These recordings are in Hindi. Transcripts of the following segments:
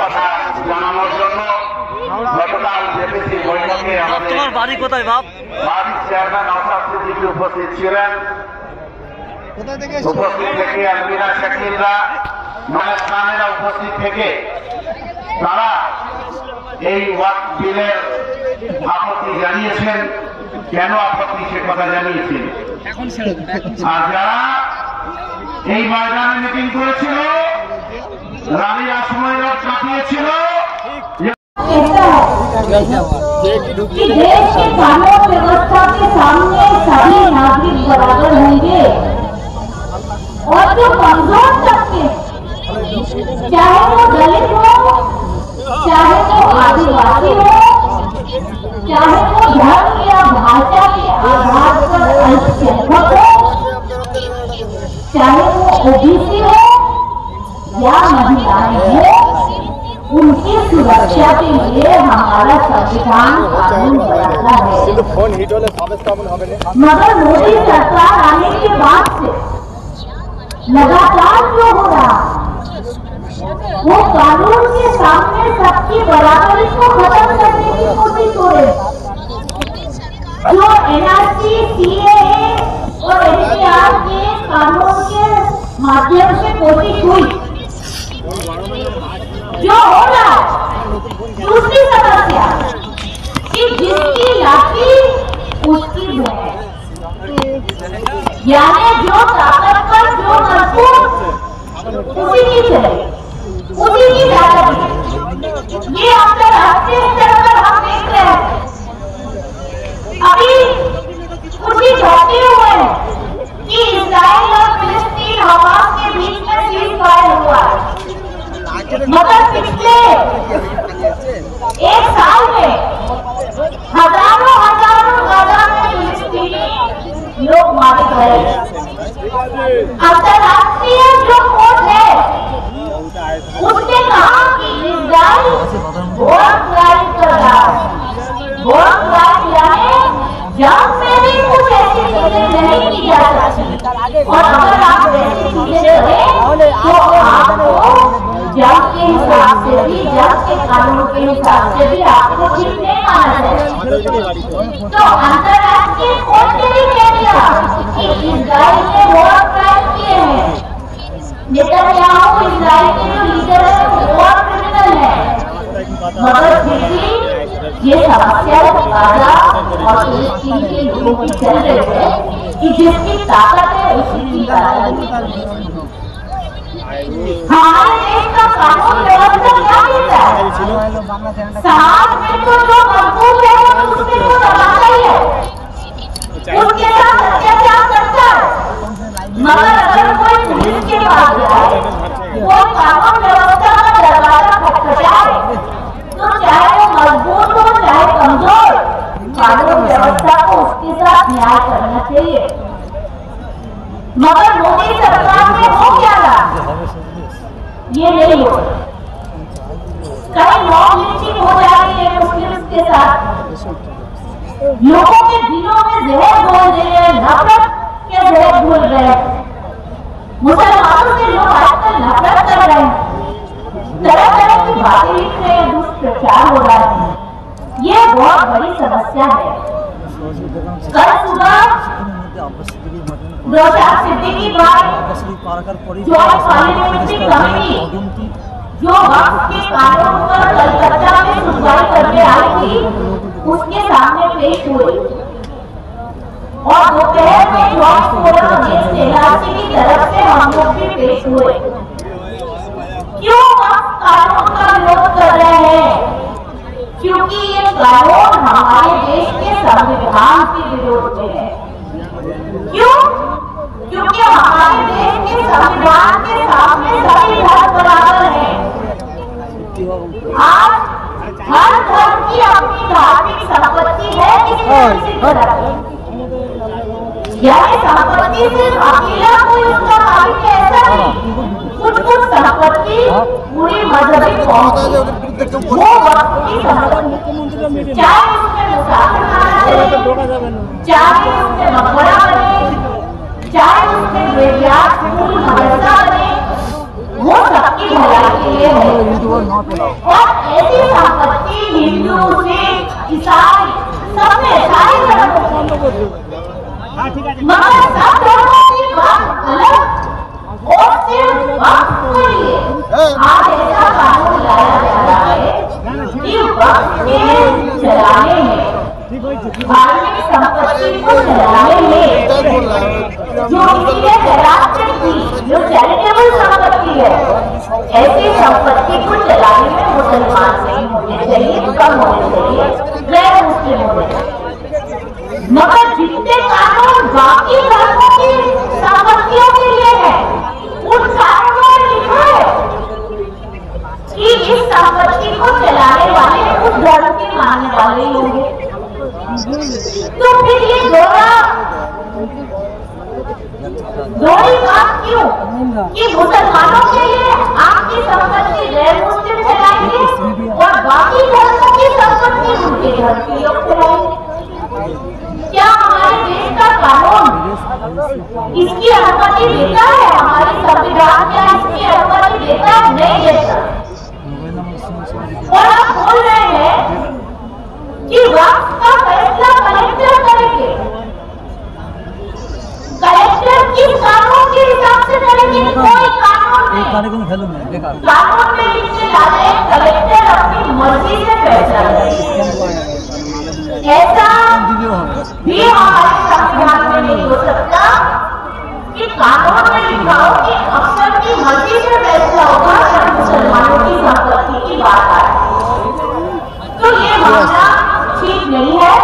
কথা জানানোর জন্য গতকাল জেপিসি বৈঠকে তোমার বাড়ি কোথায় বাপ? ভাইস চেয়ারম্যান নওশাদ সিদ্দিকী উপস্থিত ছিলেন। উপস্থিত থেকে আলমিরা শাকিলরা মানব খানেরা উপস্থিত থেকে তারা এই ওয়াকফ বিলের আপত্তি জানিয়েছেন। কেন আপত্তি সে কথা জানিয়েছেন। আর যারা এই ময়দানে মিটিং করেছিল, রালিয়া সময় কাটিয়েছিল, देश के कानून व्यवस्था के सामने सभी नागरिक बराबर होंगे और जो कमजोर तबके, चाहे वो दलित हो, चाहे वो आदिवासी हो, चाहे वो धर्म या भाषा के आधार पर अल्पसंख्यक हो, चाहे वो ओबीसी हो या महिलाएं हो, उनकी सुरक्षा के लिए हमारा संविधान कानून बनाता है। मगर मोदी सरकार आने के बाद से लगातार जो हो रहा वो कानून के सामने सबकी बराबरी को खत्म करने की कोशिश हो रही। जो एनआरसी, सीएए और एनपीआर के कानून के माध्यम से कोशिश हुई, जो हो रहा दूसरी समस्या कि जिसकी लाठी उसकी भैंस, यानी जो ताकतवर, जो मजबूत उसी की चले, उसी की ताकत। ये अंतरराष्ट्रीय स्तर पर हम देख रहे हैं। अभी उसी घटे हुए हैं कि इजराइल और फिलिस्तीन हमास के बीच में सीज फायर हुआ है। मगर पिछले एक साल में हजारों गाजा में फिलिस्तीनी लोग मारे गए। अंतरराष्ट्रीय जो कोर्ट है उसने कहा कि इजराइल वॉर क्राइम कर रहा है। वॉर क्राइम यानी जंग में भी कुछ ऐसी चीजें नहीं की जा सकती, और अगर आप ऐसी चीजें करें तो आपको जंग के हिसाब से भी, जंग के कानून के हिसाब से भी आपको ठीक नहीं माना जाए। तो अंतरराष्ट्रीय कोर्ट ने भी कह दिया कि इजराइल ने वॉर क्राइम किए हैं। नेतन्याहू इजराइल के जो लीडर है वो वॉर क्रिमिनल है। मगर फिर भी ये समस्या गाजा और फिलिस्तीन के लोगों की चल रही है कि जिसकी ताकत है उसी की ताकत। हमारे देश का कानून व्यवस्था क्या कहता है? समाज में तो जो मजबूत है वो दूसरे को दबाता ही है, उसके साथ अत्याचार करता है। मगर अगर कोई पुलिस के पास जाए, वो कानून व्यवस्था का दरवाजा खटखटाए, तो चाहे वो मजबूत हो चाहे कमजोर, कानून व्यवस्था को उसके साथ न्याय करना चाहिए। मगर मोदी सरकार में हो क्या रहा, ये नहीं हो। कहीं मॉब लिंचिंग हो जा रही है मुस्लिम के साथ, लोगों के दिलों में जहर घोल दे रहे हैं, नफरत के जहर घोल रहे हैं। मुसलमानों से लोग आजकल नफरत कर रहे हैं, तरह तरह की बातें लिख रहे हैं, दुष्प्रचार हो रहा है। ये बहुत बड़ी समस्या है। कल सुबह नौशाद सिद्दीकी भाई जो पार्लियामेंट्री कमेटी जो वक्फ के कानून पर कलकत्ता में सुनवाई करने आई थी, उसके सामने पेश हुए और दोपहर में जॉर्ज फोरम अगेंस्ट एनआरसी की तरफ से हम लोग भी पेश हुए। क्यों वक्फ कानून का विरोध कर रहे हैं? क्योंकि ये कानून हमारे देश के संविधान के विरोध में है। क्यों? क्योंकि हमारे देश के संविधान के सामने सभी धर्म बराबर हैं। आज हर धर्म की अपनी धार्मिक संपत्ति है, यानी संपत्ति सिर्फ अकेला कोई उसका मालिक है ऐसा नहीं। कुछ संपत्ति पूरी मजहबी कौम की, वो वक्त की संपत्ति, चाहे उसमें मुसाफिर खाना बने, चाहे उसमें मकबरा बने, चाहे उसमें ग्रेवयार्ड, स्कूल, मदरसा बने, वो सबकी भलाई के लिए है। और ऐसी संपत्ति हिंदू, सिख, ईसाई सबने सारे धर्मों की, मगर सब धर्मों की बात अलग और सिर्फ वक्त के लिए आज ऐसा कानून लाया जा रहा है कि वक्त के चलाने में, धार्मिक संपत्ति को चलाने में जो किसी ने खैरात की, जो चैरिटेबल संपत्ति है, ऐसी संपत्ति को चलाने में मुसलमान नहीं होने चाहिए, कम होने चाहिए, गैर मुस्लिम होने चाहिए। मगर जितने कानून बाकी धर्मों की संपत्तियों के लिए है, उन कानूनों में लिखा है कि इस संपत्ति को चलाने वाले उस धर्म के मानने वाले ही होंगे। तो फिर ये दोहरी बात क्यों कि मुसलमानों के लिए आपकी संपत्ति गैर मुस्लिम चलाएंगे और बाकी धर्मों की संपत्ति उनके धर्म के लोग चलाएंगे? क्या हमारे देश का कानून इसकी अनुमति देता है? हमारी संविधान क्या इसकी अनुमति देता है? नहीं देता। और आप बोल रहे हैं कि वक्त का फैसला कलेक्टर करेंगे। कलेक्टर किस कानून के हिसाब से करेंगे? कोई कानून नहीं। कानून में लिखने डाले कलेक्टर अपनी मर्जी से फैसला करेंगे। ऐसा भी हमारे संविधान में नहीं हो सकता कि कानून में लिखा हो कि अफसर की मर्जी से फैसला होगा जब मुसलमानों की संपत्ति की बात आए। तो ये मामला ठीक नहीं है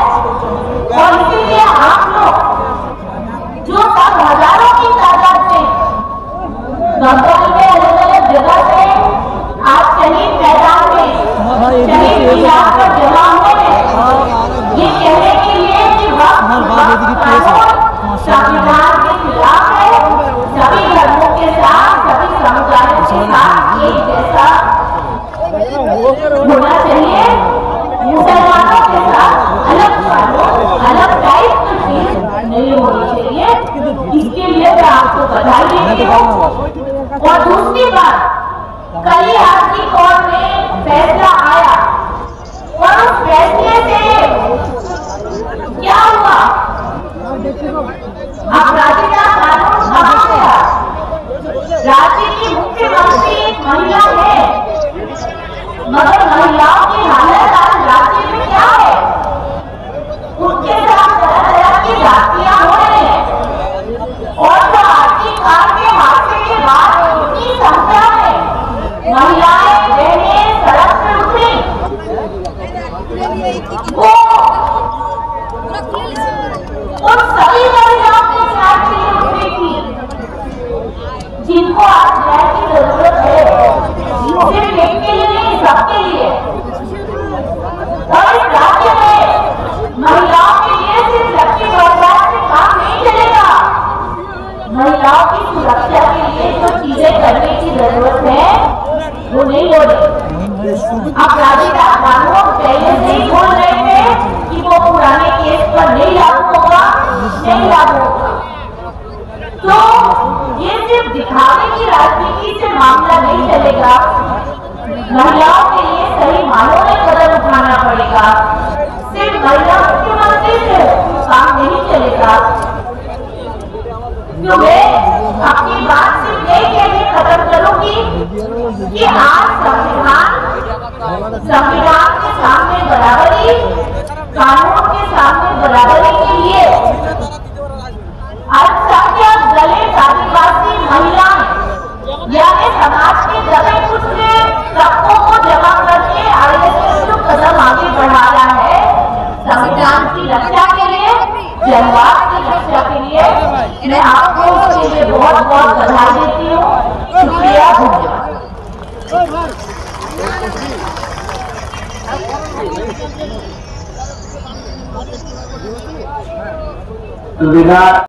और इसीलिए आप लोग जो सब हजारों की तादाद में बंगाल में अलग अलग जगह से आज शहीद मैदान में शहीद मीनार पर जमा हुए ये कहने के लिए कि संविधान के खिलाफ है, सभी धर्मों के साथ, सभी समुदायों के साथ एक जैसा होना चाहिए, मुसलमानों के साथ अलग कानून, अलग टाइप की चीज नहीं होनी चाहिए। इसके लिए मैं आपको बधाई देती हूँ। और दूसरी बात, कल ही हाई कोर्ट में फैसला आया और उस फैसले से क्या हुआ? आपराधिकता कानून कहाँ गया? राज्य की मुख्यमंत्री एक महिला है, मगर महिलाओं की हालत आज राज्य में क्या है? उनके साथ तरह तरह की जातियां हो रही हैं और जो आर्थिक काल के हादसे के बाद इतनी संख्या में महिलाएं बहनें सड़क पर उतरी, वो उन सभी महिलाओं के साथ उतरी थी जिनको आज न्याय की जरूरत है, सिर्फ एक के लिए नहीं, सबके लिए। और इस राज्य में महिलाओं के लिए सिर्फ लक्ष्मी सरकार से काम नहीं चलेगा। महिलाओं की सुरक्षा के लिए जो चीजें करने की जरूरत है वो नहीं हो रही। आपराधिकता कानून पहले से ही बोल रहे थे कि वो पुराने केस पर नहीं लागू होगा, नहीं लागू होगा। तो ये सिर्फ दिखावे की राजनीति से मामला नहीं चलेगा। महिलाओं के लिए सही मानों में कदम उठाना पड़ेगा। सिर्फ महिला मुख्यमंत्री से काम नहीं चलेगा। तो मैं अपनी बात सिर्फ यही कहकर खत्म करूंगी कि आज संविधान के सामने बराबरी, कानून के सामने बराबरी के लिए अल्पसंख्यक, दलित, आदिवासी महिलाएं यानी समाज के दबे कुचले तबकों को जमा करके आरएसएस जो कदम आगे बढ़ा रहा है संविधान की रक्षा के लिए, जनवाद की रक्षा के लिए, मैं आपको उसके लिए बहुत बहुत बधाई देती हूँ। शुक्रिया, धन्यवाद।